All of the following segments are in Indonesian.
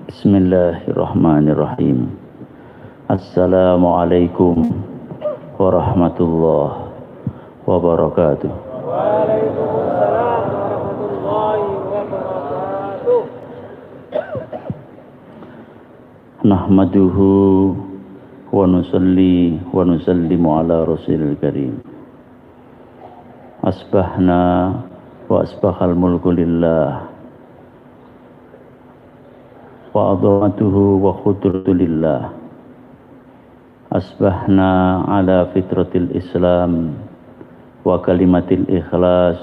Bismillahirrahmanirrahim. Assalamualaikum warahmatullahi wabarakatuh. Waalaikumsalam warahmatullahi wabarakatuh. Nahmaduhu wa nusalli wa nusallimu ala rasulil karim. Asbahna wa asbahal mulku lillah wa adhamatuhu wa khudratu lillah. Asbahna ala fitratil islam wa kalimatil ikhlas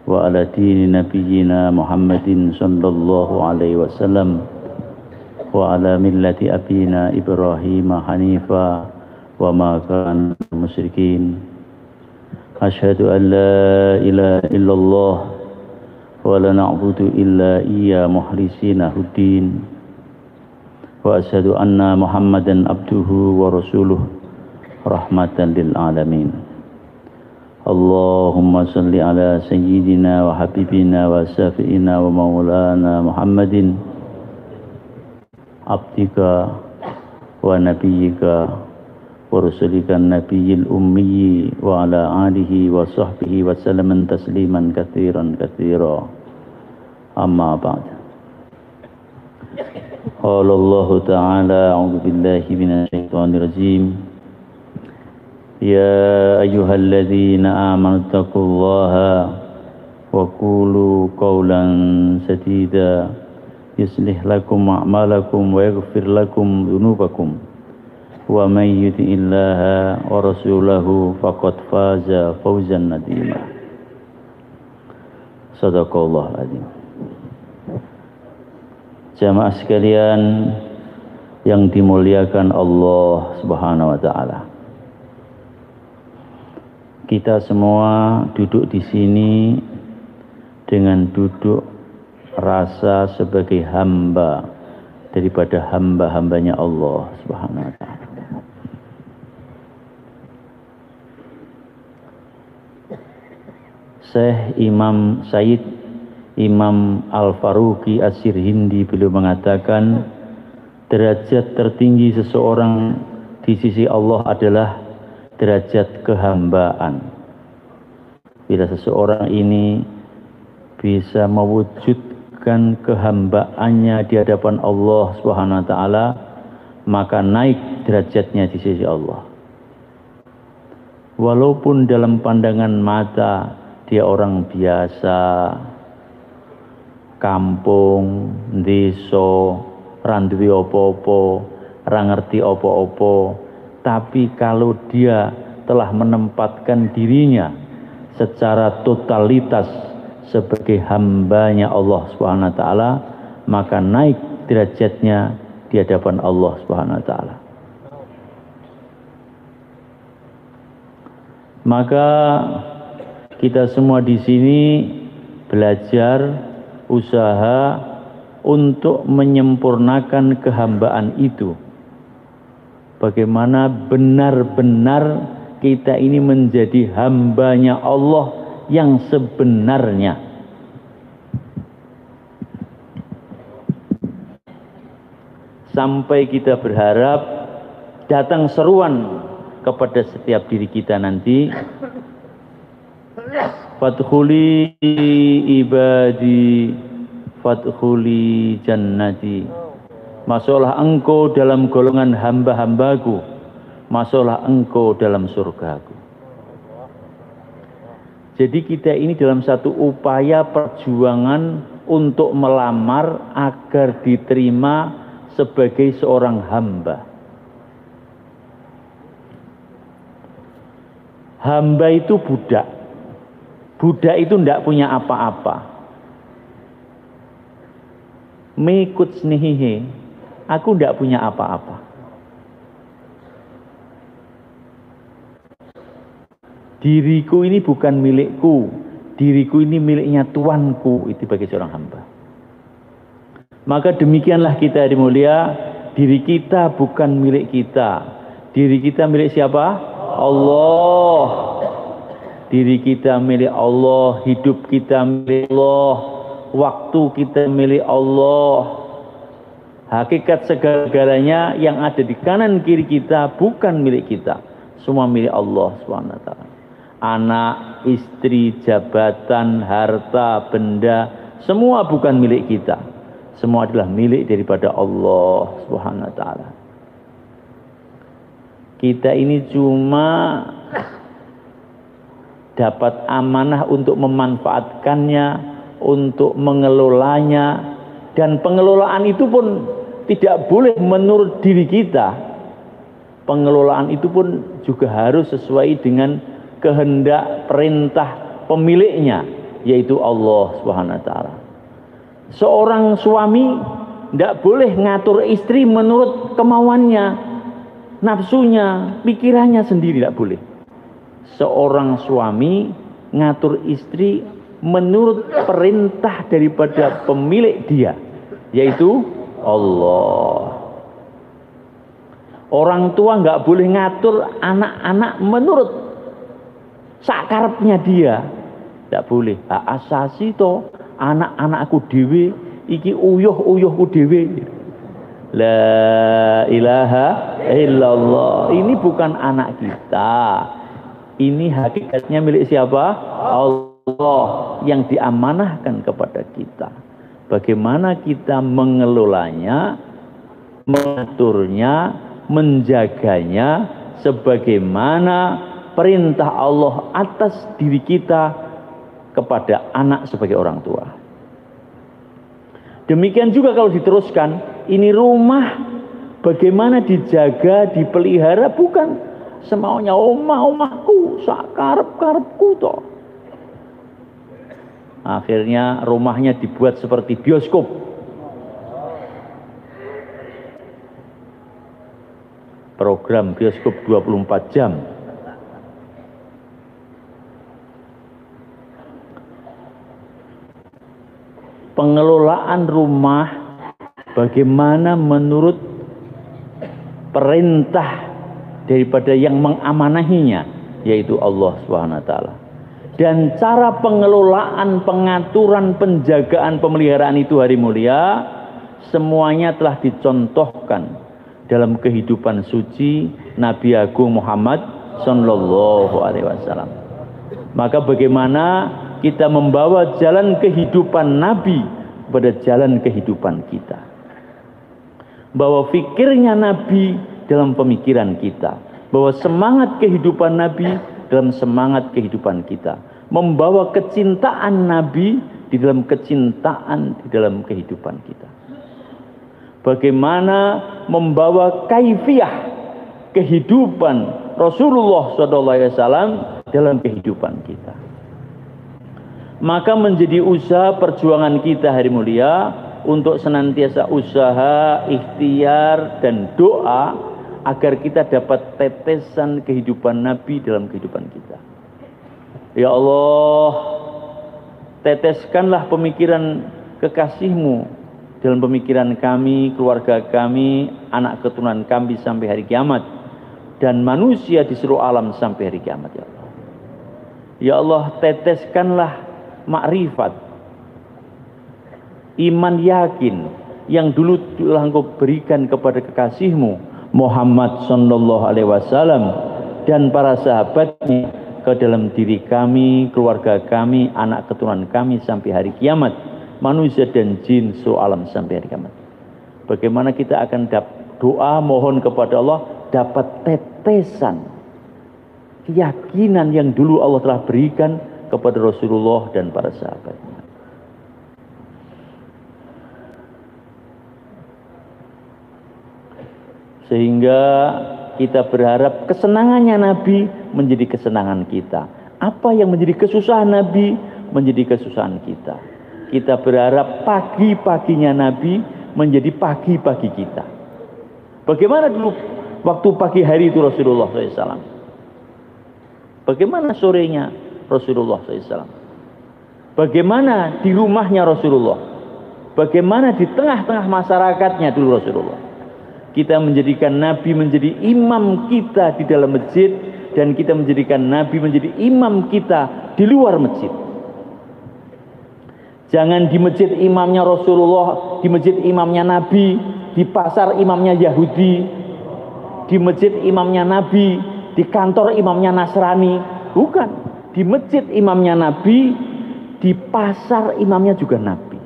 wa ala dini nabiyyina Muhammadin sallallahu alaihi wasallam wa ala millati abina Ibrahim hanifa wa ma kana musyrikin. Asyhadu an la ilaha illallah wa la na'budu illa iya mukhlisina huddin wa asyhadu anna Muhammadan abduhu wa rasuluh rahmatan lil alamin. Allahumma salli ala sayyidina wa habibina wa syafi'ina wa maulana Muhammadin abdika wa nabiyyika wa rasulika nabiyil ummi wa ala alihi wa sahbihi wa sallaman tasliman katsiran katsira. Amma ba'd. Qala Allah Ta'ala a'udzu billahi minasy syaithanir rajim. Ya ayyuhalladzina amanu taqullaha wa qulu qawlan sadida yuslih lakum a'malakum wa yaghfir lakum dzunubakum wa may yuti'illaha wa rasulahu faqad faza fawzan nadzima. Shadaqallahul adzim. Jamaah sekalian yang dimuliakan Allah Subhanahu wa taala. Kita semua duduk di sini dengan duduk rasa sebagai hamba daripada hamba-hambanya Allah Subhanahu wa taala. Syekh Imam Said Imam Al-Faruqi As-Sirhindi beliau mengatakan derajat tertinggi seseorang di sisi Allah adalah derajat kehambaan. Bila seseorang ini bisa mewujudkan kehambaannya di hadapan Allah Subhanahu wa taala, maka naik derajatnya di sisi Allah. Walaupun dalam pandangan mata dia orang biasa, kampung, desa, ra duwe apa-apa, ra ngerti apa-apa, tapi kalau dia telah menempatkan dirinya secara totalitas sebagai hambanya Allah Subhanahu wa taala, maka naik derajatnya di hadapan Allah Subhanahu wa taala. Maka kita semua di sini belajar usaha untuk menyempurnakan kehambaan itu. Bagaimana benar-benar kita ini menjadi hambanya Allah yang sebenarnya. Sampai kita berharap datang seruan kepada setiap diri kita nanti, Fadkhuli ibadi fadkhuli jannati. Masuklah engkau dalam golongan hamba-hambaku, masuklah engkau dalam surgaku. Jadi kita ini dalam satu upaya perjuangan untuk melamar agar diterima sebagai seorang hamba. Hamba itu budak. Budak itu tidak punya apa-apa. Mekut snihihe, aku tidak punya apa-apa. Diriku ini bukan milikku, diriku ini miliknya Tuanku, itu bagi seorang hamba. Maka demikianlah kita dimulia, diri kita bukan milik kita. Diri kita milik siapa? Allah. Diri kita milik Allah, hidup kita milik Allah, waktu kita milik Allah. Hakikat segala-galanya yang ada di kanan kiri kita bukan milik kita, semua milik Allah SWT. Anak, istri, jabatan, harta, benda, semua bukan milik kita, semua adalah milik daripada Allah SWT. Kita ini cuma dapat amanah untuk memanfaatkannya, untuk mengelolanya, dan pengelolaan itu pun tidak boleh menurut diri kita. Pengelolaan itu pun juga harus sesuai dengan kehendak perintah pemiliknya, yaitu Allah SWT. Seorang suami tidak boleh ngatur istri menurut kemauannya, nafsunya, pikirannya sendiri, tidak boleh. Seorang suami ngatur istri menurut perintah daripada pemilik dia, yaitu Allah. Orang tua nggak boleh ngatur anak-anak menurut sakarepnya dia, tidak boleh. Hak asasi to anak-anakku dewe, iki uyuh-uyuhku dewe. La ilaha illallah. Ini bukan anak kita. Ini hakikatnya milik siapa? Allah yang diamanahkan kepada kita. Bagaimana kita mengelolanya, mengaturnya, menjaganya sebagaimana perintah Allah atas diri kita kepada anak sebagai orang tua. Demikian juga kalau diteruskan, ini rumah bagaimana dijaga, dipelihara, bukan semaunya omahku, sakarep-karepku toh. Akhirnya rumahnya dibuat seperti bioskop. Program bioskop 24 jam. Pengelolaan rumah bagaimana menurut perintah daripada yang mengamanahinya, yaitu Allah SWT. Dan cara pengelolaan, pengaturan, penjagaan, pemeliharaan itu hari mulia, semuanya telah dicontohkan dalam kehidupan suci Nabi Agung Muhammad Sallallahu Alaihi Wasallam. Maka bagaimana kita membawa jalan kehidupan Nabi pada jalan kehidupan kita, bahwa fikirnya Nabi dalam pemikiran kita, bahwa semangat kehidupan Nabi dalam semangat kehidupan kita, membawa kecintaan Nabi di dalam kecintaan di dalam kehidupan kita. Bagaimana membawa kaifiah kehidupan Rasulullah SAW dalam kehidupan kita. Maka menjadi usaha perjuangan kita hari mulia untuk senantiasa usaha, ikhtiar dan doa agar kita dapat tetesan kehidupan Nabi dalam kehidupan kita. Ya Allah, teteskanlah pemikiran kekasih-Mu dalam pemikiran kami, keluarga kami, anak keturunan kami sampai hari kiamat, dan manusia di seluruh alam sampai hari kiamat. Ya Allah, ya Allah, teteskanlah makrifat, iman yakin yang dulu telah Engkau berikan kepada kekasih-Mu Muhammad sallallahu alaihi wasallam dan para sahabatnya ke dalam diri kami, keluarga kami, anak keturunan kami sampai hari kiamat, manusia dan jin seluruh alam sampai hari kiamat. Bagaimana kita akan doa mohon kepada Allah dapat tetesan keyakinan yang dulu Allah telah berikan kepada Rasulullah dan para sahabatnya. Sehingga kita berharap kesenangannya Nabi menjadi kesenangan kita. Apa yang menjadi kesusahan Nabi menjadi kesusahan kita. Kita berharap pagi-paginya Nabi menjadi pagi-pagi kita. Bagaimana dulu waktu pagi hari itu Rasulullah SAW? Bagaimana sorenya Rasulullah SAW? Bagaimana di rumahnya Rasulullah? Bagaimana di tengah-tengah masyarakatnya dulu Rasulullah? Kita menjadikan Nabi menjadi imam kita di dalam masjid, dan kita menjadikan Nabi menjadi imam kita di luar masjid. Jangan di masjid imamnya Rasulullah, di masjid imamnya Nabi, di pasar imamnya Yahudi, di masjid imamnya Nabi, di kantor imamnya Nasrani. Bukan, di masjid imamnya Nabi, di pasar imamnya juga Nabi.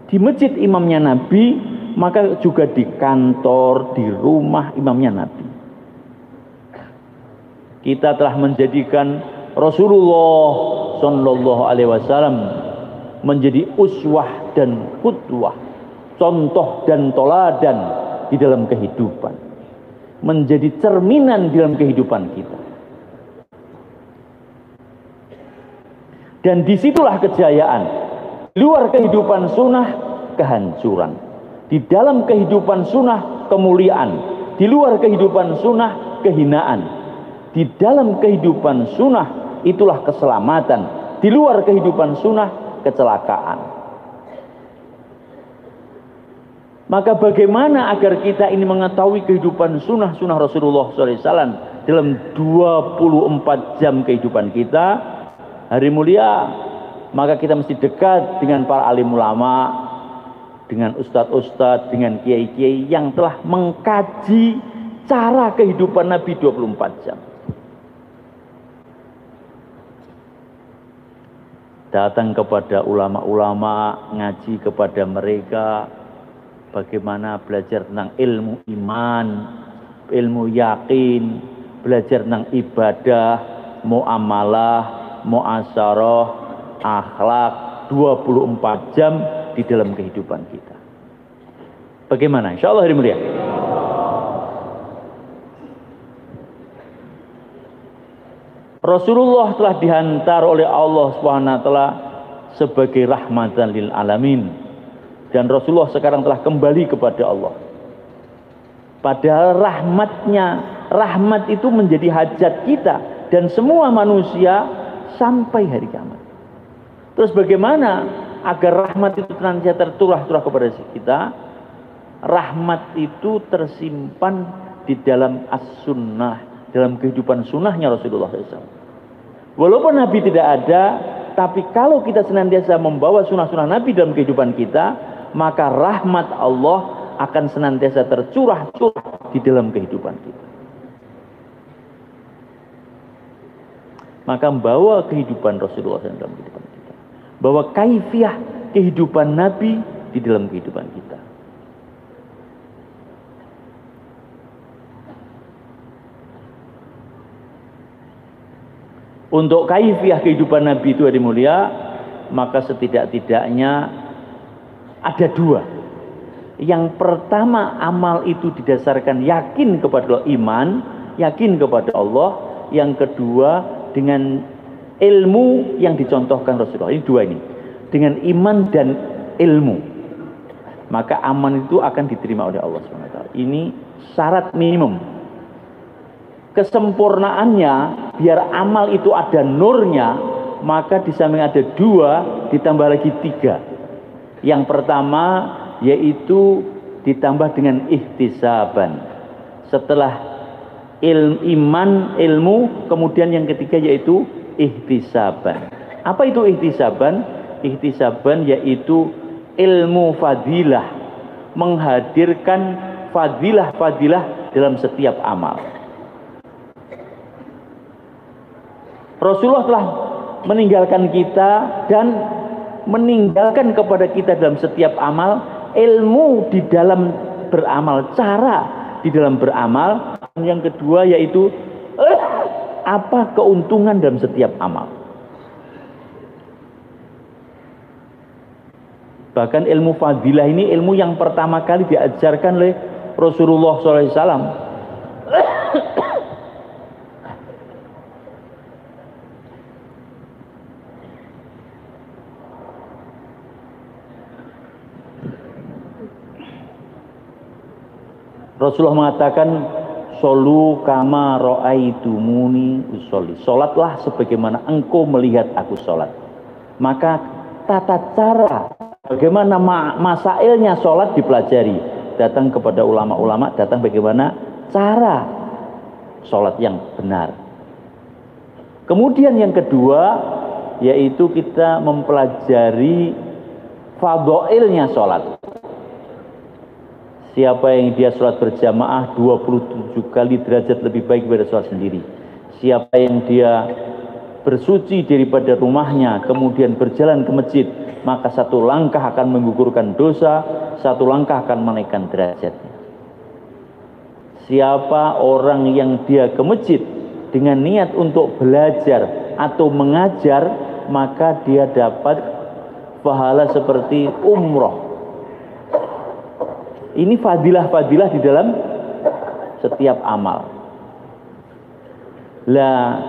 Di masjid imamnya Nabi, maka juga di kantor, di rumah imamnya Nabi. Kita telah menjadikan Rasulullah Shallallahu Alaihi Wasallam menjadi uswah dan qudwah, contoh dan toladan di dalam kehidupan, menjadi cerminan di dalam kehidupan kita. Dan disitulah kejayaan. Di luar kehidupan sunnah, kehancuran. Di dalam kehidupan sunnah, kemuliaan. Di luar kehidupan sunnah, kehinaan. Di dalam kehidupan sunnah, itulah keselamatan. Di luar kehidupan sunnah, kecelakaan. Maka bagaimana agar kita ini mengetahui kehidupan sunnah Rasulullah SAW dalam 24 jam kehidupan kita, hari mulia, maka kita mesti dekat dengan para alim ulama, dengan ustadz-ustadz, dengan kiai-kiai yang telah mengkaji cara kehidupan Nabi 24 jam. Datang kepada ulama-ulama, ngaji kepada mereka, bagaimana belajar tentang ilmu iman, ilmu yakin, belajar tentang ibadah, muamalah, muasyarah, akhlak 24 jam di dalam kehidupan kita. Bagaimana? Insya Allah hari mulia. Rasulullah telah dihantar oleh Allah SWT sebagai rahmatan lil alamin, dan Rasulullah sekarang telah kembali kepada Allah. Padahal rahmat itu menjadi hajat kita dan semua manusia sampai hari kiamat. Terus bagaimana agar rahmat itu senantiasa tercurah kepada kita? Rahmat itu tersimpan di dalam as-sunnah, dalam kehidupan sunnahnya Rasulullah SAW. Walaupun Nabi tidak ada, tapi kalau kita senantiasa membawa sunnah-sunnah Nabi dalam kehidupan kita, maka rahmat Allah akan senantiasa tercurah di dalam kehidupan kita. Maka membawa kehidupan Rasulullah SAW dalam kehidupan kita, bawa kaifiah kehidupan Nabi di dalam kehidupan kita. Untuk kaifiah kehidupan Nabi itu hari mulia, maka setidak-tidaknya ada dua. Yang pertama, amal itu didasarkan yakin kepada Allah, iman, yakin kepada Allah. Yang kedua, dengan ilmu yang dicontohkan Rasulullah. Ini dua ini, dengan iman dan ilmu, maka aman itu akan diterima oleh Allah SWT. Ini syarat minimum. Kesempurnaannya, biar amal itu ada nurnya, maka di samping ada dua, ditambah lagi tiga. Yang pertama yaitu ditambah dengan ihtisaban. Setelah iman, ilmu, kemudian yang ketiga yaitu ihtisaban. Apa itu ihtisaban? Ihtisaban yaitu ilmu fadilah, menghadirkan fadilah-fadilah dalam setiap amal. Rasulullah telah meninggalkan kita dan meninggalkan kepada kita dalam setiap amal ilmu di dalam beramal, cara di dalam beramal. Yang kedua yaitu apa keuntungan dalam setiap amal. Bahkan ilmu fadilah ini ilmu yang pertama kali diajarkan oleh Rasulullah SAW. Rasulullah mengatakan, "Sholu kama ra'aitumuni usolli." Salatlah sebagaimana engkau melihat aku salat. Maka tata cara bagaimana masailnya salat dipelajari. Datang kepada ulama-ulama, datang bagaimana cara salat yang benar. Kemudian yang kedua yaitu kita mempelajari fadhailnya salat. Siapa yang dia sholat berjamaah 27 kali derajat lebih baik daripada sholat sendiri. Siapa yang dia bersuci daripada rumahnya kemudian berjalan ke masjid, maka satu langkah akan menggugurkan dosa, satu langkah akan menaikkan derajatnya. Siapa orang yang dia ke masjid dengan niat untuk belajar atau mengajar, maka dia dapat pahala seperti umroh. Ini fadilah-fadilah di dalam setiap amal. Lah,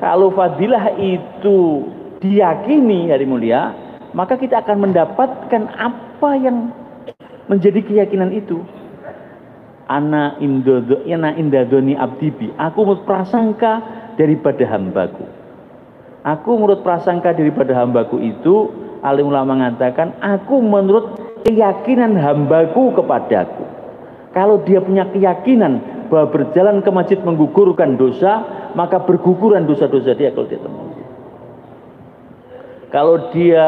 kalau fadilah itu diyakini hari mulia, maka kita akan mendapatkan apa yang menjadi keyakinan itu. Ana indadoni abdibi, aku menurut prasangka daripada hambaku. Aku menurut prasangka daripada hambaku itu, alim ulama mengatakan, aku menurut keyakinan hambaku kepadaku. Kalau dia punya keyakinan bahwa berjalan ke masjid menggugurkan dosa, maka berguguran dosa-dosa dia kalau dia teman. Kalau dia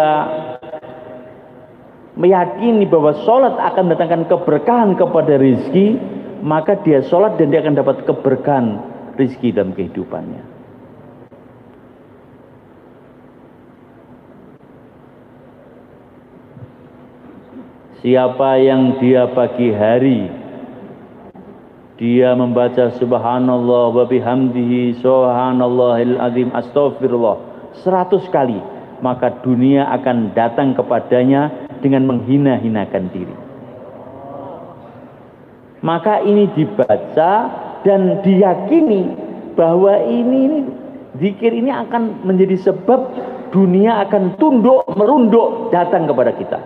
meyakini bahwa sholat akan mendatangkan keberkahan kepada rizki, maka dia sholat dan dia akan dapat keberkahan rizki dalam kehidupannya. Siapa yang dia pagi hari dia membaca subhanallah wa bihamdihi subhanallahil azim astaghfirullah 100 kali, maka dunia akan datang kepadanya dengan menghina-hinakan diri. Maka ini dibaca dan diyakini bahwa ini zikir ini akan menjadi sebab dunia akan tunduk merunduk datang kepada kita.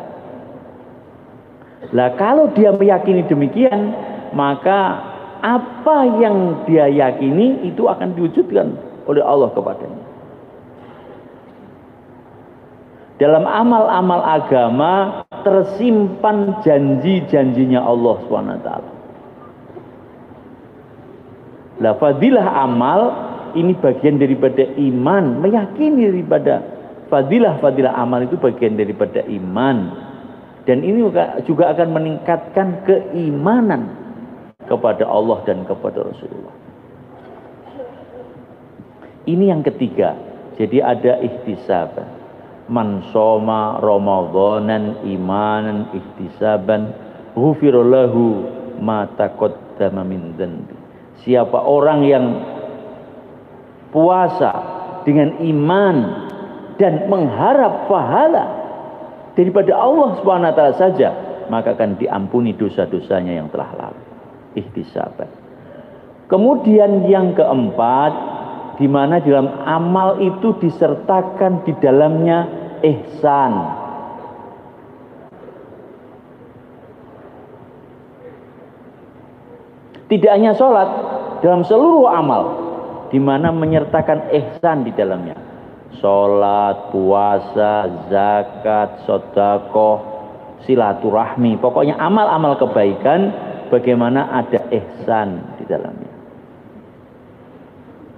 Lah kalau dia meyakini demikian, maka apa yang dia yakini itu akan diwujudkan oleh Allah kepadanya. Dalam amal-amal agama tersimpan janji-janjinya Allah SWT. Lah fadilah amal ini bagian daripada iman, meyakini daripada fadilah-fadilah amal itu bagian daripada iman. Dan ini juga akan meningkatkan keimanan kepada Allah dan kepada Rasulullah. Ini yang ketiga. Jadi ada ihtisab. Man shoma ramadhanan imanan ihtisaban ghufira lahu ma taqaddama min dzanbi. Siapa orang yang puasa dengan iman dan mengharap pahala daripada Allah SWT saja, maka akan diampuni dosa-dosanya yang telah lalu. Ihtisaban. Kemudian yang keempat, di mana dalam amal itu disertakan di dalamnya ihsan. Tidak hanya sholat, dalam seluruh amal, di mana menyertakan ihsan di dalamnya. Sholat, puasa, zakat, sedekah, silaturahmi, pokoknya amal-amal kebaikan, bagaimana ada ihsan di dalamnya.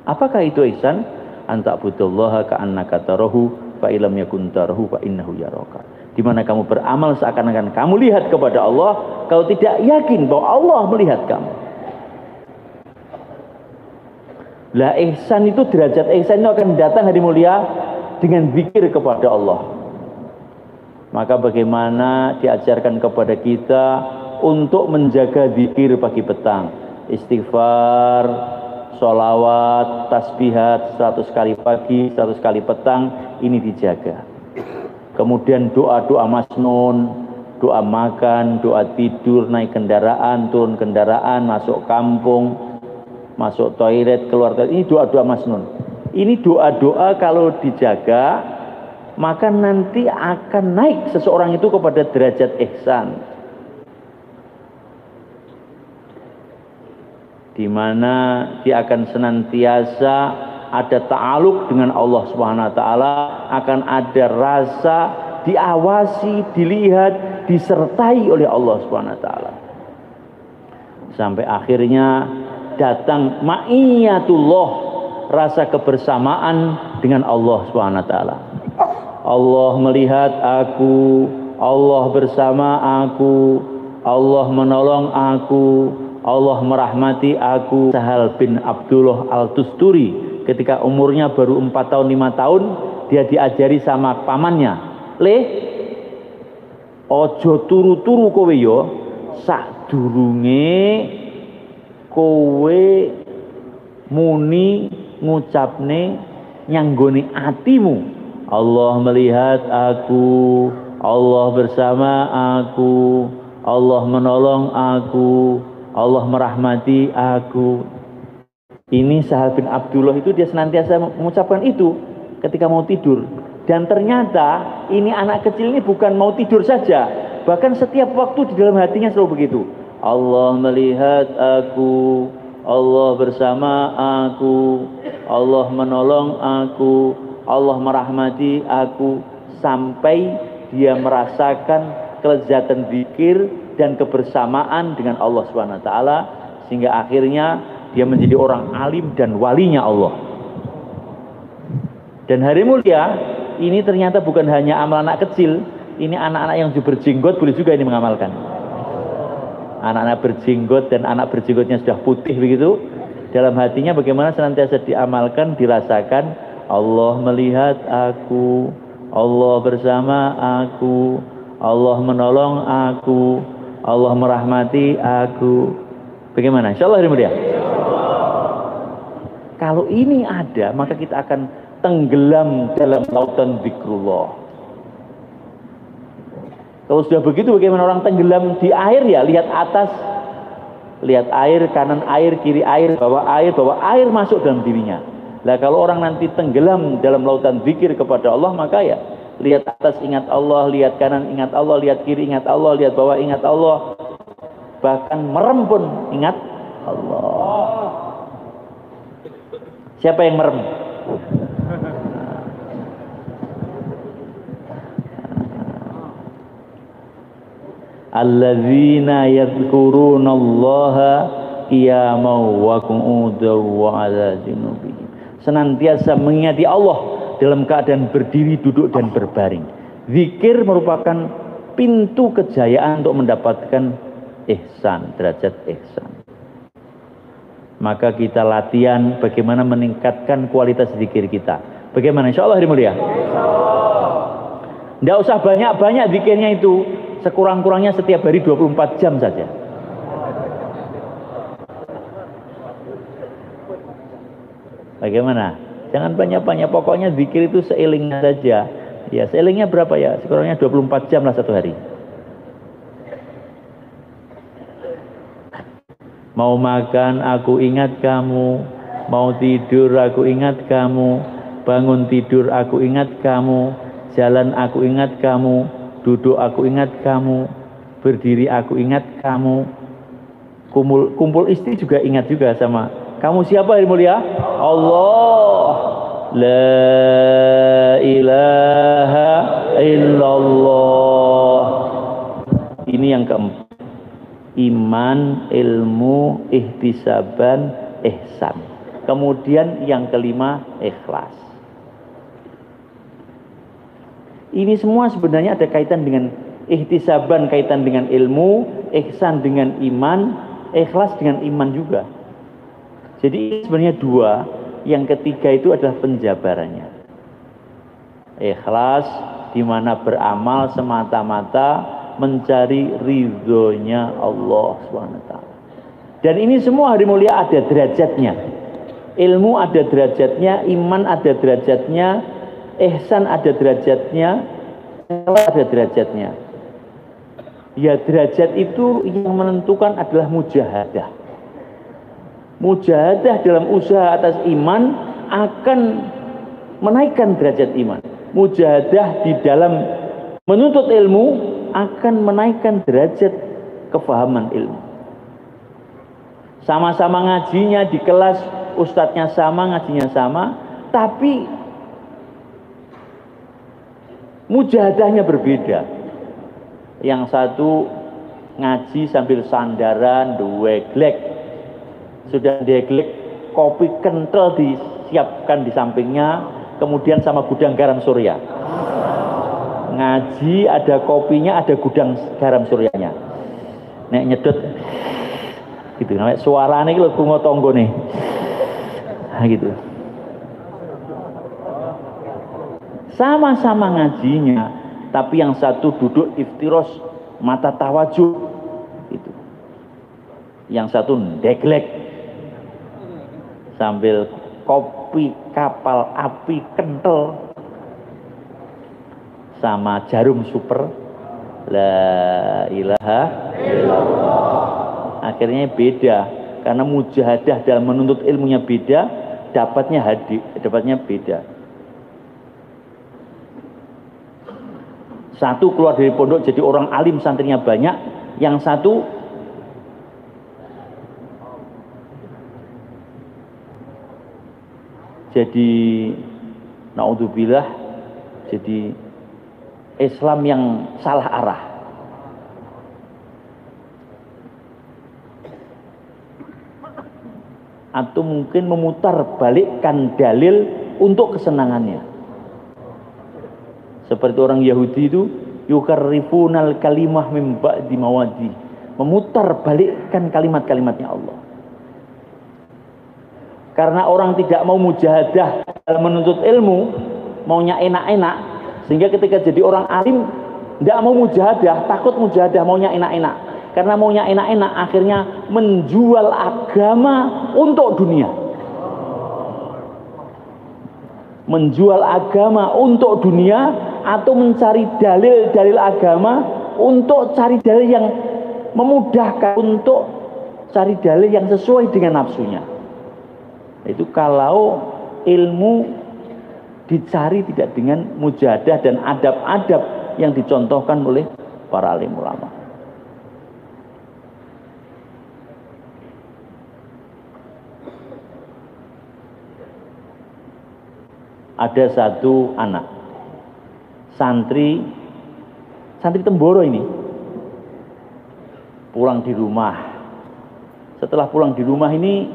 Apakah itu ihsan? Anta'budallaha ka'annaka tarahu fa illam yakun tarahu fa innahu yaraka. Di mana kamu beramal seakan-akan kamu lihat kepada Allah, kalau tidak yakin bahwa Allah melihat kamu. Lah ihsan itu, derajat ihsan itu akan datang hari mulia dengan zikir kepada Allah. Maka bagaimana diajarkan kepada kita untuk menjaga zikir pagi petang, istighfar, sholawat, tasbihat 100 kali pagi, 100 kali petang, ini dijaga. Kemudian doa-doa masnun, doa makan, doa tidur, naik kendaraan, turun kendaraan, masuk kampung, masuk toilet, keluar toilet, ini doa-doa masnun. Ini doa-doa kalau dijaga, maka nanti akan naik seseorang itu kepada derajat ihsan, di mana dia akan senantiasa ada ta'aluk dengan Allah Subhanahu wa taala, akan ada rasa diawasi, dilihat, disertai oleh Allah Subhanahu wa taala. Sampai akhirnya datang ma'iyatullah, rasa kebersamaan dengan Allah Subhanahu wa taala. Allah melihat aku, Allah bersama aku, Allah menolong aku, Allah merahmati aku. Sahal bin Abdullah Al-Tusturi ketika umurnya baru 4 tahun 5 tahun, dia diajari sama pamannya, ojo turu-turu kowe yo sadurunge kowe muni ngucapne nyanggoni atimu, Allah melihat aku, Allah bersama aku, Allah menolong aku, Allah merahmati aku. Ini Sahal bin Abdullah itu dia senantiasa mengucapkan itu ketika mau tidur. Dan ternyata ini anak kecil ini bukan mau tidur saja, bahkan setiap waktu di dalam hatinya selalu begitu. Allah melihat aku, Allah bersama aku, Allah menolong aku, Allah merahmati aku, sampai dia merasakan kelezatan zikir dan kebersamaan dengan Allah SWT, sehingga akhirnya dia menjadi orang alim dan walinya Allah. Dan hari mulia ini ternyata bukan hanya amal anak kecil, ini anak-anak yang berjenggot boleh juga ini mengamalkan. Anak-anak berjenggot dan anak berjenggotnya sudah putih begitu, dalam hatinya bagaimana senantiasa diamalkan, dirasakan, Allah melihat aku, Allah bersama aku, Allah menolong aku, Allah merahmati aku. Bagaimana? Insya Allah hari mulia. Kalau ini ada, maka kita akan tenggelam dalam lautan zikrullah. Kalau sudah begitu, bagaimana orang tenggelam di air ya? Lihat atas, lihat air, kanan air, kiri air, bawah air masuk dalam dirinya. Lah kalau orang nanti tenggelam dalam lautan zikir kepada Allah, maka ya lihat atas ingat Allah, lihat kanan ingat Allah, lihat kiri ingat Allah, lihat bawah ingat Allah, bahkan merem pun ingat Allah. Siapa yang merem? Alladzina yadhkurunallaha qiyaman wa qu'udan wa 'ala junubihim. Senantiasa mengingati Allah dalam keadaan berdiri, duduk dan berbaring. Zikir merupakan pintu kejayaan untuk mendapatkan ihsan, derajat ihsan. Maka kita latihan bagaimana meningkatkan kualitas zikir kita. Bagaimana? Insya Allah hari mulia. Tidak usah banyak-banyak zikirnya itu, sekurang-kurangnya setiap hari 24 jam saja. Bagaimana? Jangan banyak-banyak, pokoknya zikir itu seelingnya saja. Ya, seelingnya berapa ya? Sekurangnya 24 jam lah satu hari. Mau makan aku ingat kamu, mau tidur aku ingat kamu, bangun tidur aku ingat kamu, jalan aku ingat kamu, duduk aku ingat kamu, berdiri aku ingat kamu, kumpul istri juga ingat juga sama. Kamu siapa yang mulia? Allah. La ilaha illallah. Ini yang keempat. Iman, ilmu, ihtisaban, ihsan. Kemudian yang kelima, ikhlas. Ini semua sebenarnya ada kaitan dengan ihtisaban, kaitan dengan ilmu, ihsan dengan iman, ikhlas dengan iman juga. Jadi sebenarnya dua, yang ketiga itu adalah penjabarannya. Ikhlas di mana beramal semata-mata mencari ridhonya Allah SWT. Dan ini semua hari mulia ada derajatnya. Ilmu ada derajatnya, iman ada derajatnya, ihsan ada derajatnya, ada derajatnya. Ya, derajat itu yang menentukan adalah mujahadah. Mujahadah dalam usaha atas iman akan menaikkan derajat iman. Mujahadah di dalam menuntut ilmu akan menaikkan derajat kefahaman ilmu. Sama-sama ngajinya di kelas, ustadznya sama, ngajinya sama, tapi mujahadahnya berbeda. Yang satu ngaji sambil sandaran, deglek. Sudah deglek, kopi kental disiapkan di sampingnya, kemudian sama gudang garam surya. Ngaji ada kopinya, ada gudang garam suryanya. nek nyedot gitu, nek suarane iki lho bunga tanggane. Nah, gitu. Sama-sama ngajinya, tapi yang satu duduk iftiros mata tawajuh gitu. Yang satu ndeglek sambil kopi kapal api kental sama jarum super, la ilaha illallah. Akhirnya beda, karena mujahadah dalam menuntut ilmunya beda, dapatnya beda. Satu keluar dari pondok jadi orang alim, santrinya banyak. Yang satu jadi naudzubillah, jadi Islam yang salah arah. Atau mungkin memutar balikkan dalil untuk kesenangannya. Seperti orang Yahudi itu yukarrifunal kalimah min ba'di mawadi, memutar balikkan kalimat-kalimatnya Allah. Karena orang tidak mau mujahadah dalam menuntut ilmu, maunya enak-enak, sehingga ketika jadi orang alim tidak mau mujahadah, takut mujahadah, maunya enak-enak. Karena maunya enak-enak, akhirnya menjual agama untuk dunia. Menjual agama untuk dunia, atau mencari dalil-dalil agama untuk cari dalil yang memudahkan, untuk cari dalil yang sesuai dengan nafsunya. Itu kalau ilmu dicari tidak dengan mujahadah dan adab-adab yang dicontohkan oleh para alim ulama. Ada satu anak santri Temboro ini pulang di rumah. Setelah pulang di rumah ini,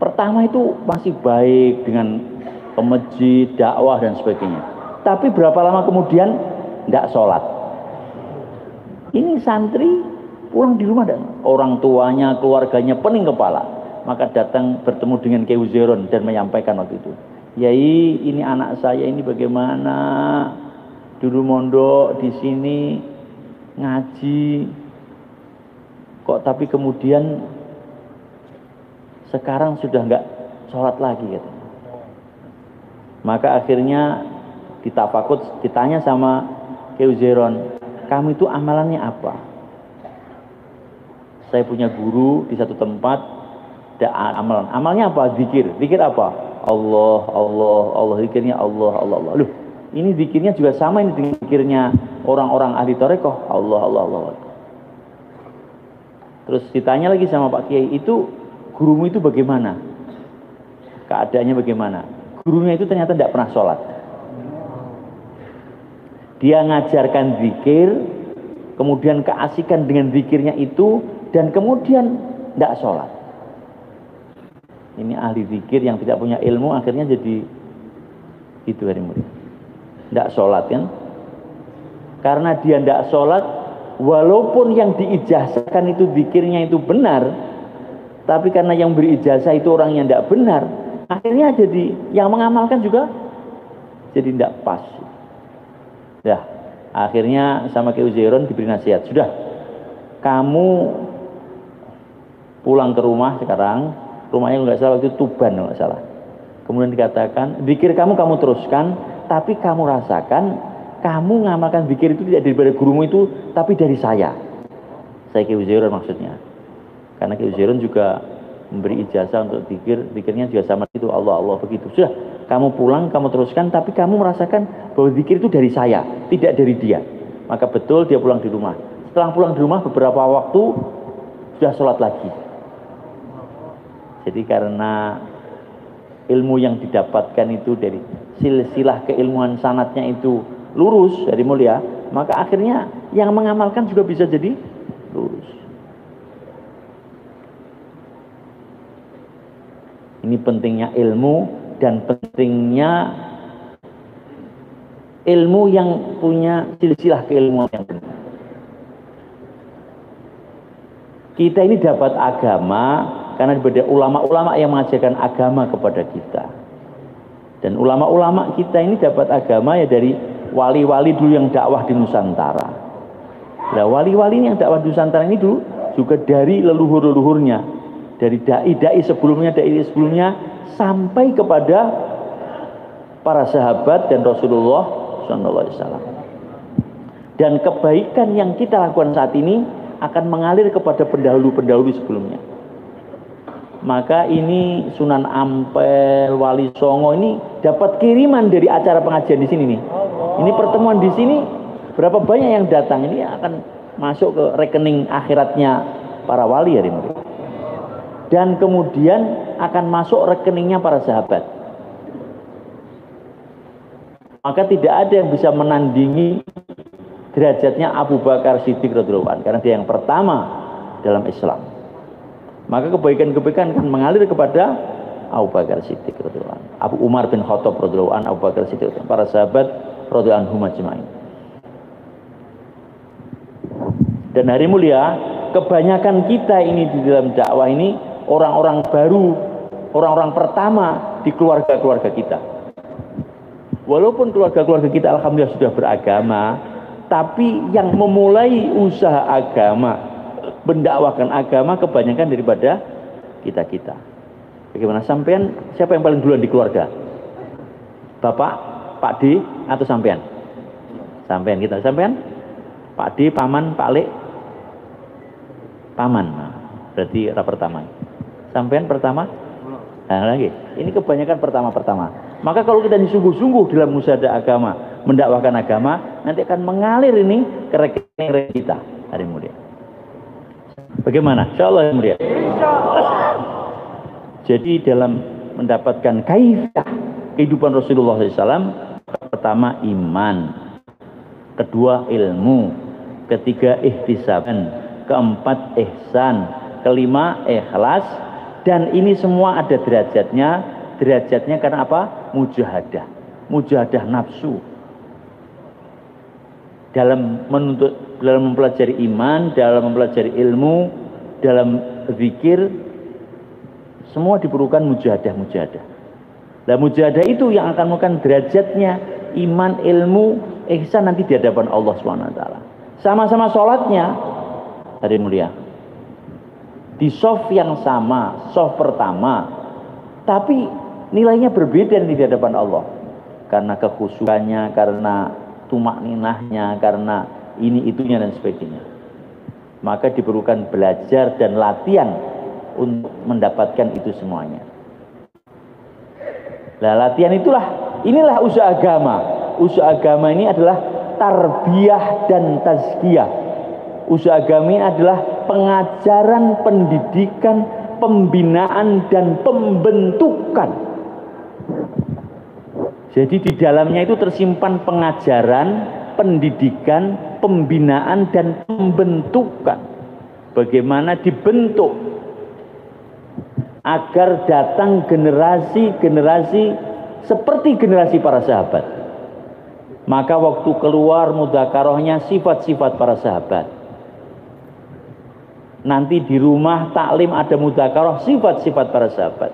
pertama itu masih baik dengan ke masjid, dakwah dan sebagainya. Tapi berapa lama kemudian tidak sholat. Ini santri pulang di rumah dan orang tuanya, keluarganya pening kepala. Maka datang bertemu dengan Kiai Uzairon dan menyampaikan waktu itu, Yai, ini anak saya ini bagaimana? Dulu mondok di sini ngaji, kok tapi kemudian sekarang sudah nggak sholat lagi gitu. Maka akhirnya ditanya sama Kiai Uzairon, kamu itu amalannya apa? Saya punya guru di satu tempat, ada amalan. Amalnya apa? Zikir apa? Allah, zikirnya Allah. Loh, ini zikirnya juga sama ini dengan zikirnya orang-orang ahli tarekoh, Allah. Terus ditanya lagi sama Pak Kiai, itu gurumu itu bagaimana? Keadaannya bagaimana? Gurunya itu ternyata tidak pernah sholat. Dia ngajarkan zikir, kemudian keasikan dengan zikirnya itu, dan kemudian tidak sholat. Ini ahli zikir yang tidak punya ilmu, akhirnya jadi itu hari mulia. Tidak sholat kan? Karena dia tidak sholat, walaupun yang diijazahkan itu zikirnya itu benar, tapi karena yang beri ijazah itu orang yang tidak benar, akhirnya jadi yang mengamalkan juga jadi tidak pas. Dah, akhirnya sama Kiai Uzairon diberi nasihat, sudah, kamu pulang ke rumah sekarang. Rumahnya nggak salah waktu itu Tuban nggak salah. Kemudian dikatakan, zikir kamu teruskan, tapi kamu rasakan, kamu ngamalkan zikir itu tidak daripada gurumu itu, tapi dari saya. Saya Kiai Uzairon maksudnya. Karena Kiai Uzairon juga memberi ijazah untuk zikirnya juga sama itu, Allah begitu. Sudah, kamu pulang, kamu teruskan, tapi kamu merasakan bahwa zikir itu dari saya, tidak dari dia. Maka betul dia pulang di rumah. Setelah pulang di rumah beberapa waktu sudah sholat lagi. Jadi karena ilmu yang didapatkan itu dari silsilah keilmuan sanatnya itu lurus dari mulia, maka akhirnya yang mengamalkan juga bisa jadi lurus. Ini pentingnya ilmu, dan pentingnya ilmu yang punya silsilah keilmuan yang benar. Kita ini dapat agama karena ada ulama-ulama yang mengajarkan agama kepada kita. Dan ulama-ulama kita ini dapat agama ya dari wali-wali dulu yang dakwah di Nusantara. Nah, wali-wali yang dakwah di Nusantara ini dulu juga dari leluhur-leluhurnya, dari dai-dai sebelumnya, sampai kepada para sahabat dan Rasulullah SAW. Dan kebaikan yang kita lakukan saat ini akan mengalir kepada pendahulu-pendahulu sebelumnya. Maka ini Sunan Ampel, Wali Songo ini dapat kiriman dari acara pengajian di sini nih. Ini pertemuan di sini berapa banyak yang datang, ini akan masuk ke rekening akhiratnya para wali ya, dan kemudian akan masuk rekeningnya para sahabat. Maka tidak ada yang bisa menandingi derajatnya Abu Bakar Siddiq radhiyallahu anhu karena dia yang pertama dalam Islam. Maka kebaikan-kebaikan akan mengalir kepada Abu Bakar Siddiq radhiyallahu anhu, Abu Umar bin Khattab radhiyallahu anhu, Abu Bakar Siddiq, para sahabat radhiyallahu anhum ajma'in. Dan hari mulia, kebanyakan kita ini di dalam dakwah ini orang-orang baru, orang-orang pertama di keluarga-keluarga kita. Walaupun keluarga-keluarga kita alhamdulillah sudah beragama, tapi yang memulai usaha agama, mendakwahkan agama kebanyakan daripada kita-kita. Bagaimana sampean, siapa yang paling duluan di keluarga? Bapak, Pak D, atau sampean? Sampean kita, sampean? Pak D, paman, Pak Lek? Paman, nah, berarti era pertama. Sampean pertama? Nah, lagi. Ini kebanyakan pertama-pertama. Maka kalau kita disungguh-sungguh dalam musadah agama, mendakwahkan agama, nanti akan mengalir ini ke rekening kita hari mulia. Bagaimana? Insyaallah yang mulia. Jadi dalam mendapatkan kaifiah kehidupan Rasulullah SAW, pertama iman, kedua ilmu, ketiga ihtisaban, keempat ihsan, kelima ikhlas, dan ini semua ada derajatnya. Derajatnya karena apa? Mujahadah, mujahadah nafsu dalam menuntut, dalam mempelajari iman, dalam mempelajari ilmu, dalam zikir, semua diperlukan mujahadah. Nah, mujahadah itu yang akan menemukan derajatnya iman, ilmu, ihsan nanti di hadapan Allah SWT. Sama-sama sholatnya hari mulia di soft yang sama, soft pertama, tapi nilainya berbeda di hadapan Allah karena kekhusyukannya, karena tumakninahnya, karena ini itunya dan sebagainya. Maka diperlukan belajar dan latihan untuk mendapatkan itu semuanya. Nah, latihan inilah usaha agama. Usaha agama ini adalah tarbiyah dan tazkiyah. Usaha agama ini adalah pengajaran, pendidikan, pembinaan dan pembentukan. Jadi di dalamnya itu tersimpan pengajaran, pendidikan, pembinaan dan pembentukan. Bagaimana dibentuk agar datang generasi-generasi seperti generasi para sahabat. Maka waktu keluar mudzakarahnya sifat-sifat para sahabat. Nanti di rumah taklim ada mudzakarah sifat-sifat para sahabat.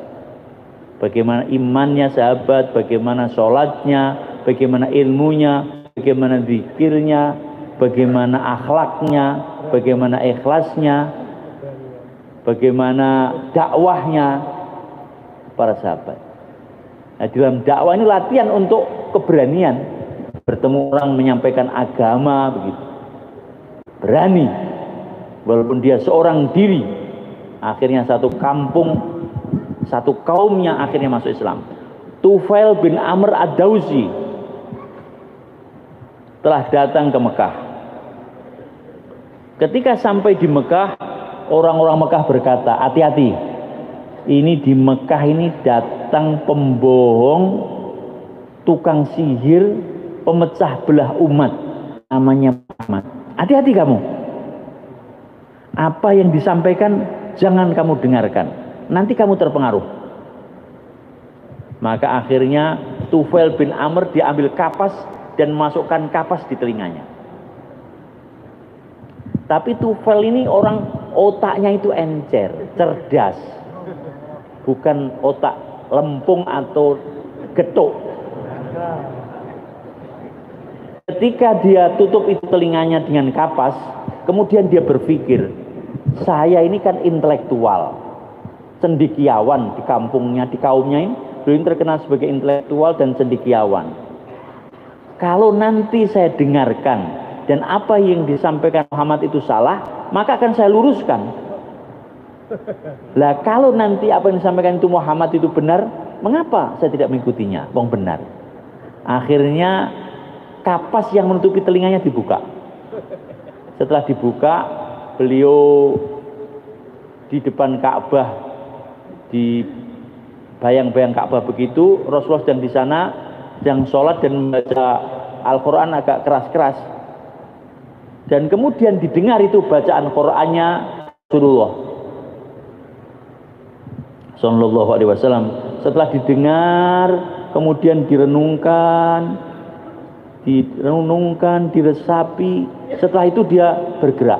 Bagaimana imannya sahabat, bagaimana sholatnya, bagaimana ilmunya, bagaimana zikirnya, bagaimana akhlaknya, bagaimana ikhlasnya, bagaimana dakwahnya para sahabat. Nah, dalam dakwah ini latihan untuk keberanian, bertemu orang menyampaikan agama begitu, berani, walaupun dia seorang diri, akhirnya satu kampung, satu kaumnya akhirnya masuk Islam. Tufail bin Amr ad-Dawsi telah datang ke Mekah. Ketika sampai di Mekah, orang-orang Mekah berkata, hati-hati, ini di Mekah ini datang pembohong, tukang sihir, pemecah belah umat, namanya Muhammad. Hati-hati kamu. Apa yang disampaikan jangan kamu dengarkan, nanti kamu terpengaruh. Maka akhirnya Tufail bin Amr diambil kapas dan masukkan kapas di telinganya. Tapi Tufail ini orang otaknya itu encer, cerdas. Bukan otak lempung atau getuk. Ketika dia tutup itu telinganya dengan kapas, kemudian dia berpikir, saya ini kan intelektual, cendekiawan di kampungnya, di kaumnya ini, beliau terkenal sebagai intelektual dan cendekiawan. Kalau nanti saya dengarkan dan apa yang disampaikan Muhammad itu salah, maka akan saya luruskan. Lah kalau nanti apa yang disampaikan itu Muhammad itu benar, mengapa saya tidak mengikutinya? Wong benar. Akhirnya kapas yang menutupi telinganya dibuka. Setelah dibuka, beliau di depan Ka'bah, di bayang-bayang Ka'bah begitu, Rasulullah sedang di sana, sedang sholat dan membaca Al-Quran agak keras-keras. Dan kemudian didengar itu bacaan Qurannya Rasulullah Sallallahu Alaihi Wasallam. Setelah didengar, kemudian direnungkan, diresapi. Setelah itu dia bergerak.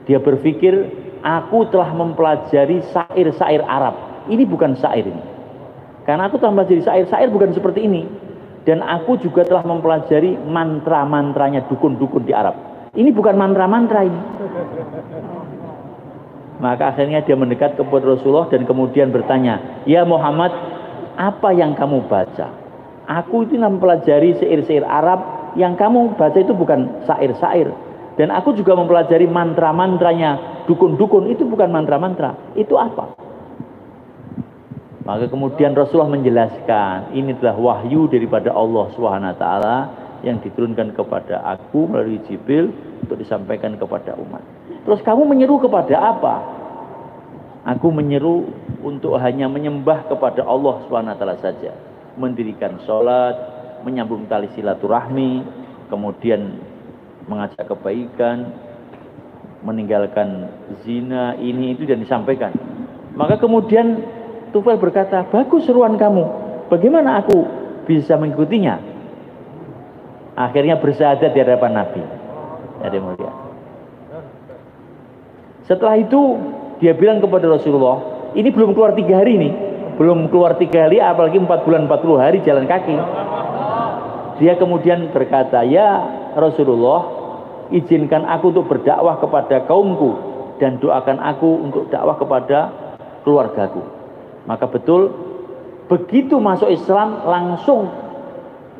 Dia berpikir, aku telah mempelajari syair-syair Arab. Ini bukan syair ini. Karena aku telah mempelajari syair-syair bukan seperti ini. Dan aku juga telah mempelajari mantra-mantranya dukun-dukun di Arab. Ini bukan mantra-mantra ini. Maka akhirnya dia mendekat kepada Rasulullah dan kemudian bertanya, ya Muhammad, apa yang kamu baca? Aku itu mempelajari syair-syair Arab, yang kamu baca itu bukan syair-syair. Dan aku juga mempelajari mantra-mantranya dukun-dukun, itu bukan mantra-mantra. Itu apa? Maka kemudian Rasulullah menjelaskan, ini adalah wahyu daripada Allah SWT yang diturunkan kepada aku melalui Jibril untuk disampaikan kepada umat. Terus kamu menyeru kepada apa? Aku menyeru untuk hanya menyembah kepada Allah SWT saja. Mendirikan sholat, menyambung tali silaturahmi, kemudian mengajak kebaikan, meninggalkan zina, ini itu dan disampaikan. Maka kemudian Tufail berkata, bagus seruan kamu, bagaimana aku bisa mengikutinya? Akhirnya bersyahadat di hadapan Nabi. Jadi mulia. Setelah itu dia bilang kepada Rasulullah, ini belum keluar 3 hari nih, belum keluar 3 hari, apalagi 4 bulan 40 hari jalan kaki. Dia kemudian berkata, ya Rasulullah, izinkan aku untuk berdakwah kepada kaumku dan doakan aku untuk dakwah kepada keluargaku. Maka betul, begitu masuk Islam langsung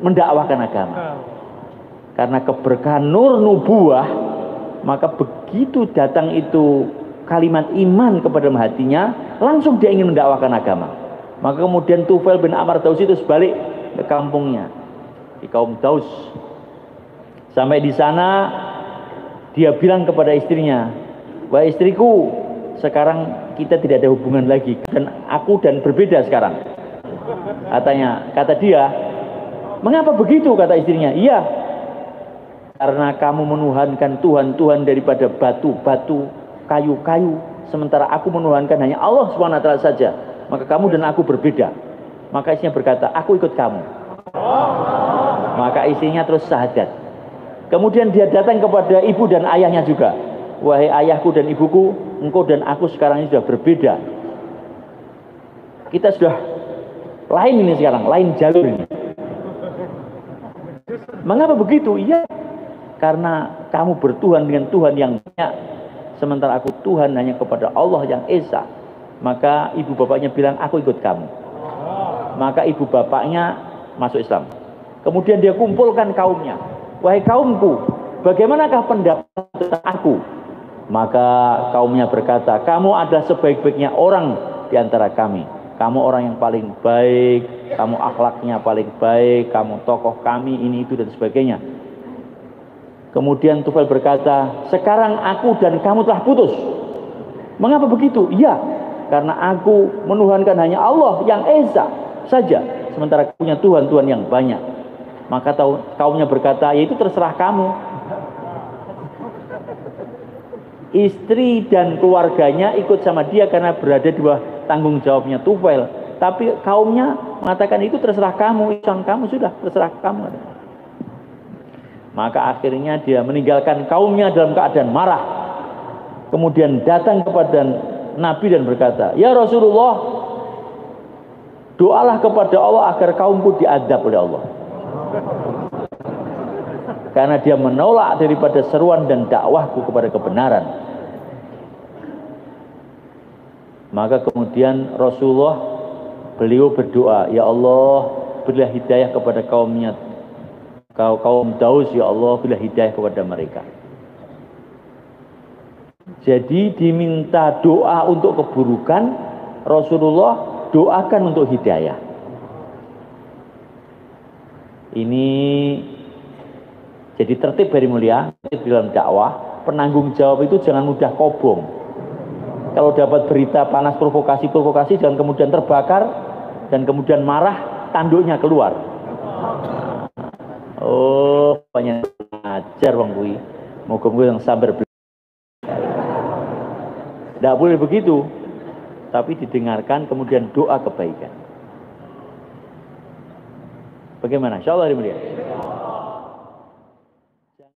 mendakwahkan agama. Karena keberkahan nur nubuah, maka begitu datang itu kalimat iman kepada hatinya, langsung dia ingin mendakwahkan agama. Maka kemudian Tufail bin Amr Dausi itu sebalik ke kampungnya, di kaum Daus. Sampai di sana dia bilang kepada istrinya, wahai istriku, sekarang kita tidak ada hubungan lagi dan aku dan berbeda sekarang. Kata dia, mengapa begitu? Kata istrinya, iya, karena kamu menuhankan Tuhan daripada batu-batu, kayu-kayu, sementara aku menuhankan hanya Allah SWT saja. Maka kamu dan aku berbeda. Maka istrinya berkata, aku ikut kamu. Maka istrinya terus syahadat. Kemudian dia datang kepada ibu dan ayahnya juga. Wahai ayahku dan ibuku, engkau dan aku sekarang ini sudah berbeda. Kita sudah lain ini sekarang, lain jalur ini. Mengapa begitu? Iya, karena kamu bertuhan dengan Tuhan yang banyak, sementara aku Tuhan hanya kepada Allah yang Esa. Maka ibu bapaknya bilang, aku ikut kamu. Maka ibu bapaknya masuk Islam. Kemudian dia kumpulkan kaumnya. Wahai kaumku, bagaimanakah pendapat tentang aku? Maka kaumnya berkata, kamu adalah sebaik-baiknya orang di antara kami. Kamu orang yang paling baik, kamu akhlaknya paling baik, kamu tokoh kami, ini itu dan sebagainya. Kemudian Tufail berkata, sekarang aku dan kamu telah putus. Mengapa begitu? Iya, karena aku menuhankan hanya Allah yang Esa saja, sementara punya Tuhan yang banyak. Maka kaumnya berkata, ya itu terserah kamu. Istri dan keluarganya ikut sama dia karena berada di bawah tanggung jawabnya Tufail. Tapi kaumnya mengatakan itu terserah kamu, urusan kamu sudah, terserah kamu. Maka akhirnya dia meninggalkan kaumnya dalam keadaan marah. kemudian datang kepada Nabi dan berkata, "Ya Rasulullah, doalah kepada Allah agar kaumku diazab oleh Allah." Karena dia menolak daripada seruan dan dakwahku kepada kebenaran. Maka kemudian Rasulullah, beliau berdoa, "Ya Allah, berilah hidayah kepada kaumnya, kaum Daus, ya Allah, berilah hidayah kepada mereka." Jadi diminta doa untuk keburukan, Rasulullah doakan untuk hidayah. Ini jadi tertib dari mulia, tertib dalam dakwah. Penanggung jawab itu jangan mudah kobong. Kalau dapat berita panas provokasi, jangan kemudian terbakar dan kemudian marah, tanduknya keluar. Oh, banyak ajar Bang Kui. Moga-moga yang sabar. Tidak boleh begitu, tapi didengarkan kemudian doa kebaikan. Bagaimana? Insya Allah dimuliakan.